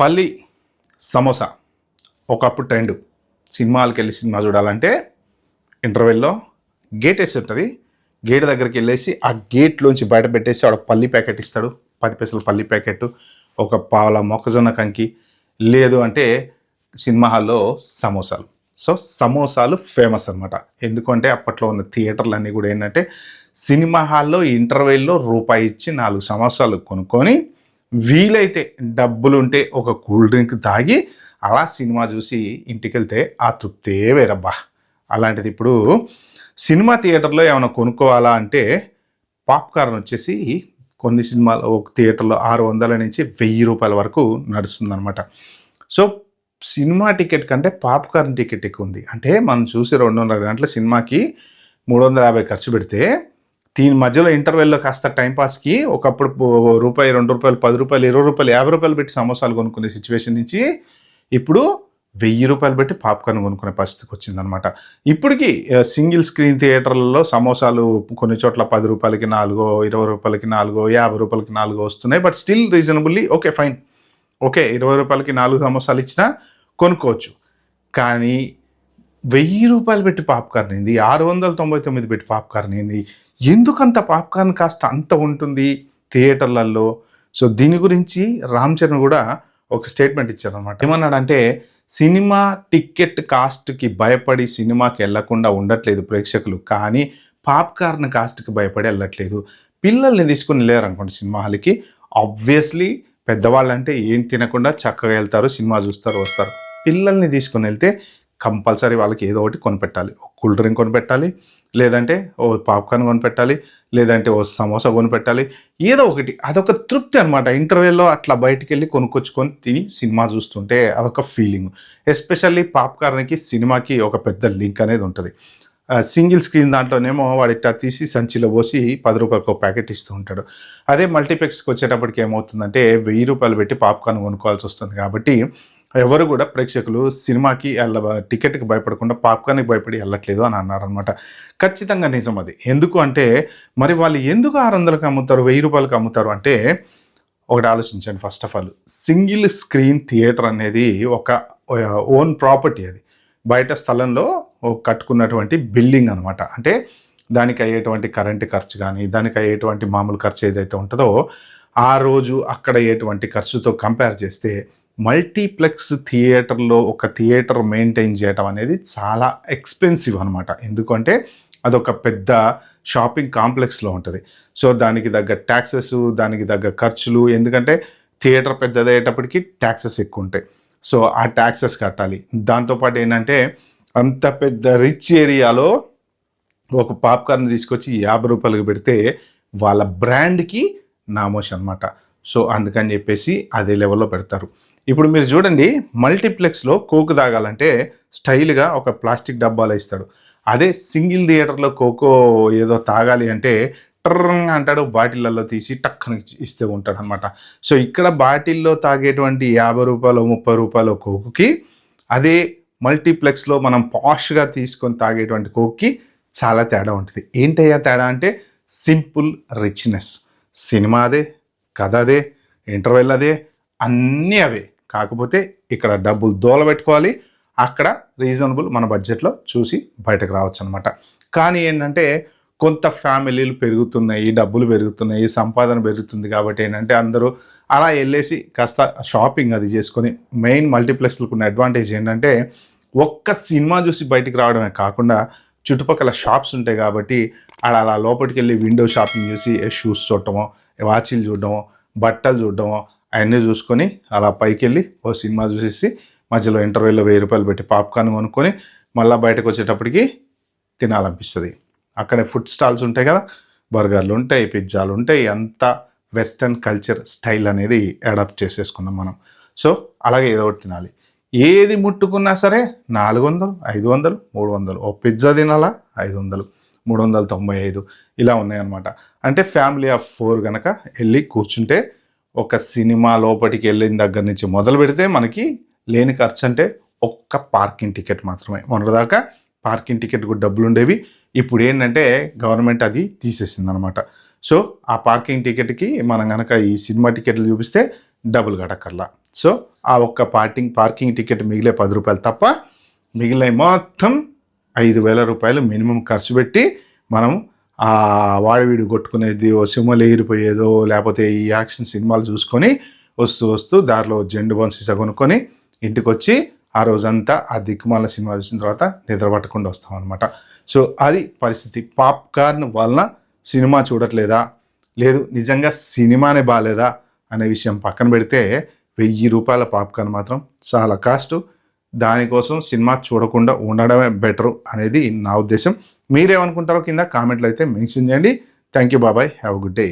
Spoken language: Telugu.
పల్లి సమోసా ఒకప్పుడు ట్రెండ్. సినిమాలకు వెళ్ళి సినిమా చూడాలంటే ఇంటర్వెల్లో గేట్ వేసి ఉంటుంది. గేట్ దగ్గరికి వెళ్ళేసి ఆ గేట్లోంచి బయట పెట్టేసి ఆడ పల్లి ప్యాకెట్ ఇస్తాడు. 10 పైసలు పల్లి ప్యాకెట్, ఒక పావుల మొక్కజొన్న కంకి, లేదు అంటే సినిమా హాల్లో సమోసాలు. సో సమోసాలు ఫేమస్ అనమాట. ఎందుకంటే అప్పట్లో ఉన్న థియేటర్లు అన్నీ కూడా ఏంటంటే సినిమా హాల్లో ఇంటర్వెల్లో రూపాయి ఇచ్చి 4 సమోసాలు కొనుక్కొని వీలైతే డబ్బులుంటే ఒక కూల్ డ్రింక్ తాగి అలా సినిమా చూసి ఇంటికి వెళ్తే ఆ తృప్తే వేరబ్బా. అలాంటిది ఇప్పుడు సినిమా థియేటర్లో ఏమైనా కొనుక్కోవాలా అంటే పాప్కార్న్ వచ్చేసి కొన్ని సినిమాలు ఒక థియేటర్లో 600 నుంచి 1000 రూపాయల వరకు నడుస్తుందన్నమాట. సో సినిమా టికెట్ కంటే పాప్కార్న్ టికెట్ ఎక్కువ ఉంది. అంటే మనం చూసి 2.5 గంటల సినిమాకి 350 ఖర్చు పెడితే దీని మధ్యలో ఇంటర్వెల్లో కాస్త టైంపాస్కి ఒకప్పుడు రూపాయి, 2 రూపాయలు, 10 రూపాయలు, 20 రూపాయలు, 50 రూపాయలు పెట్టి సమోసాలు కొనుక్కునే సిచ్యువేషన్ నుంచి ఇప్పుడు 1000 రూపాయలు పెట్టి పాప్కార్న్ కొనుక్కునే పరిస్థితికి వచ్చిందనమాట. ఇప్పటికీ సింగిల్ స్క్రీన్ థియేటర్లలో సమోసాలు కొన్ని చోట్ల 10 రూపాయలకి 4, 20 రూపాయలకి 4, 50 రూపాయలకి 4 వస్తున్నాయి. But still reasonably okay, fine, okay, 20 రూపాయలకి 4 సమోసాలు ఇచ్చినా కొనుక్కోవచ్చు. కానీ 1000 రూపాయలు పెట్టి పాప్కార్న్ ఏంది, 699 పెట్టి పాప్కార్న్ ఏంది, ఎందుకంత పాప్కార్న్ కాస్ట్ అంత ఉంటుంది థియేటర్లలో? సో దీని గురించి రామ్ చరణ్ కూడా ఒక స్టేట్మెంట్ ఇచ్చారనమాట. ఏమన్నాడంటే సినిమా టికెట్ కాస్ట్కి భయపడి సినిమాకి వెళ్లకుండా ఉండట్లేదు ప్రేక్షకులు, కానీ పాప్కార్న్ కాస్ట్కి భయపడి వెళ్ళట్లేదు. పిల్లల్ని తీసుకుని వెళ్ళారనుకోండి సినిమా హాల్కి, ఆబ్వియస్లీ పెద్దవాళ్ళంటే ఏం తినకుండా చక్కగా వెళ్తారు, సినిమా చూస్తారు, వస్తారు. పిల్లల్ని తీసుకుని వెళ్తే కంపల్సరీ వాళ్ళకి ఏదో ఒకటి కొనిపెట్టాలి. ఒక కూల్ డ్రింక్ కొనిపెట్టాలి, లేదంటే ఓ పాప్కార్న్ కొనిపెట్టాలి, లేదంటే ఓ సమోసా కొనిపెట్టాలి, ఏదో ఒకటి. అదొక తృప్తి అనమాట. ఇంటర్వెల్లో అట్లా బయటికి వెళ్ళి కొనుక్కొచ్చుకొని తిని సినిమా చూస్తుంటే అదొక ఫీలింగ్. ఎస్పెషల్లీ పాప్కార్న్కి సినిమాకి ఒక పెద్ద లింక్ అనేది ఉంటుంది. సింగిల్ స్క్రీన్ దాంట్లోనేమో వాడు ఇట్లా తీసి సంచిలో పోసి 10 రూపాయలకు ఒక ప్యాకెట్ ఇస్తూ ఉంటాడు. అదే మల్టీప్లెక్స్కి వచ్చేటప్పటికి ఏమవుతుందంటే 1000 రూపాయలు పెట్టి పాప్కార్న్ కొనుక్కోవాల్సి వస్తుంది. కాబట్టి ఎవరు కూడా ప్రేక్షకులు సినిమాకి టికెట్కి భయపడకుండా పాప్కార్న్కి భయపడి వెళ్ళట్లేదు అని అన్నారనమాట. ఖచ్చితంగా నిజం అది. ఎందుకు అంటే మరి వాళ్ళు ఎందుకు 600కి అమ్ముతారు, 1000 రూపాయలకి అమ్ముతారు అంటే ఒకటి ఆలోచించండి. First of all single screen theatre అనేది ఒక ఓన్ ప్రాపర్టీ. అది బయట స్థలంలో కట్టుకున్నటువంటి బిల్డింగ్ అనమాట. అంటే దానికి అయ్యేటువంటి కరెంటు ఖర్చు కానీ, దానికి అయ్యేటువంటి మామూలు ఖర్చు ఏదైతే ఉంటుందో ఆ రోజు అక్కడ అయ్యేటువంటి ఖర్చుతో కంపేర్ చేస్తే మల్టీప్లెక్స్ థియేటర్లో ఒక థియేటర్ మెయింటైన్ చేయటం అనేది చాలా ఎక్స్పెన్సివ్ అనమాట. ఎందుకంటే అదొక పెద్ద షాపింగ్ కాంప్లెక్స్లో ఉంటుంది. సో దానికి తగ్గ ట్యాక్సెస్, దానికి తగ్గ ఖర్చులు, ఎందుకంటే థియేటర్ పెద్దదయ్యేటప్పటికి ట్యాక్సెస్ ఎక్కువ ఉంటాయి. సో ఆ ట్యాక్సెస్ కట్టాలి. దాంతోపాటు ఏంటంటే అంత పెద్ద రిచ్ ఏరియాలో ఒక పాప్కార్న్ తీసుకొచ్చి 50 రూపాయలకు పెడితే వాళ్ళ బ్రాండ్కి నామోష్ అనమాట. సో అందుకని చెప్పేసి అదే లెవెల్లో పెడతారు. ఇప్పుడు మీరు చూడండి, మల్టీప్లెక్స్లో కోక్ తాగాలంటే స్టైల్గా ఒక ప్లాస్టిక్ డబ్బాలో ఇస్తాడు. అదే సింగిల్ థియేటర్లో కోకో ఏదో తాగాలి అంటే టర్రంగా అంటాడు, బాటిళ్ళల్లో తీసి టక్కన ఇస్తూ ఉంటాడు అనమాట. సో ఇక్కడ బాటిల్లో తాగేటువంటి 50 రూపాయలు 30 రూపాయల కోకుకి అదే మల్టీప్లెక్స్లో మనం పాష్గా తీసుకొని తాగేటువంటి కోక్కి చాలా తేడా ఉంటుంది. ఏంటయ్యా తేడా అంటే సింపుల్ రిచ్నెస్. సినిమా అదే, కథ అదే, ఇంటర్వెల్ అదే, అన్నీ అవే. కాకపోతే ఇక్కడ డబ్బులు దోలబెట్టుకోవాలి, అక్కడ రీజనబుల్ మన బడ్జెట్లో చూసి బయటకు రావచ్చు అనమాట. కానీ ఏంటంటే కొంత ఫ్యామిలీలు పెరుగుతున్నాయి, డబ్బులు పెరుగుతున్నాయి, సంపాదన పెరుగుతుంది. కాబట్టి ఏంటంటే అందరూ అలా వెళ్ళేసి కాస్త షాపింగ్ అది చేసుకొని, మెయిన్ మల్టీప్లెక్స్లకు ఉన్న అడ్వాంటేజ్ ఏంటంటే ఒక్క సినిమా చూసి బయటికి రావడమే కాకుండా చుట్టుపక్కల షాప్స్ ఉంటాయి. కాబట్టి అలా లోపలికి వెళ్ళి విండో షాపింగ్ చూసి షూస్ చూడటమో, వాచీలు చూడటమో, బట్టలు చూడటమో అవన్నీ చూసుకొని అలా పైకి వెళ్ళి ఓ సినిమా చూసేసి మధ్యలో ఇంటర్వెల్లో 1000 రూపాయలు పెట్టి పాప్కార్న్ కొనుక్కొని మళ్ళీ బయటకు వచ్చేటప్పటికి తినాలనిపిస్తుంది. అక్కడే ఫుడ్ స్టాల్స్ ఉంటాయి కదా, బర్గర్లు ఉంటాయి, పిజ్జాలు ఉంటాయి. అంతా వెస్టర్న్ కల్చర్ స్టైల్ అనేది అడాప్ట్ చేసేసుకున్నాం మనం. సో అలాగే ఏదో ఒకటి తినాలి. ఏది ముట్టుకున్నా సరే 400, 500, 300. ఓ పిజ్జా తినాలా 500, 395 ఇలా ఉన్నాయన్నమాట. అంటే ఫ్యామిలీ ఆఫ్ 4 కనుక వెళ్ళి కూర్చుంటే ఒక సినిమా లోపలికి వెళ్ళిన దగ్గర నుంచి మొదలు పెడితే మనకి లేని ఖర్చు అంటే ఒక్క పార్కింగ్ టికెట్ మాత్రమే. మొన్నటిదాకా పార్కింగ్ టికెట్కు డబ్బులు ఉండేవి. ఇప్పుడు ఏంటంటే గవర్నమెంట్ అది తీసేసింది అనమాట. సో ఆ పార్కింగ్ టికెట్కి మనం కనుక ఈ సినిమా టికెట్లు చూపిస్తే డబ్బులు కట్టక్కర్లా. సో ఆ ఒక్క పార్కింగ్ టికెట్ మిగిలే 10 రూపాయలు తప్ప మిగిలిన మొత్తం 5,000 రూపాయలు మినిమం ఖర్చు పెట్టి మనం ఆ వాడివీడు కొట్టుకునేది, ఓ సినిమాలు ఎగిరిపోయేదో, లేకపోతే ఈ యాక్షన్ సినిమాలు చూసుకొని వస్తూ దారిలో జెండు బామ్ సీసా కొనుక్కొని ఇంటికి వచ్చి ఆ రోజంతా ఆ దిక్కుమాల సినిమా చూసిన తర్వాత నిద్ర పట్టకుండా వస్తాం అనమాట. సో అది పరిస్థితి. పాప్కార్న్ వలన సినిమా చూడట్లేదా, లేదు నిజంగా సినిమానే బాగాలేదా అనే విషయం పక్కన పెడితే 1000 రూపాయల పాప్కార్న్ మాత్రం చాలా కాస్ట్. దానికోసం సినిమా చూడకుండా ఉండడమే బెటరు అనేది నా ఉద్దేశం. మీరేమనుకుంటారో కింద కామెంట్లో అయితే మెన్షన్ చేయండి. థ్యాంక్ యూ, బాబాయ్, హ్యావ్ అ గుడ్ డే.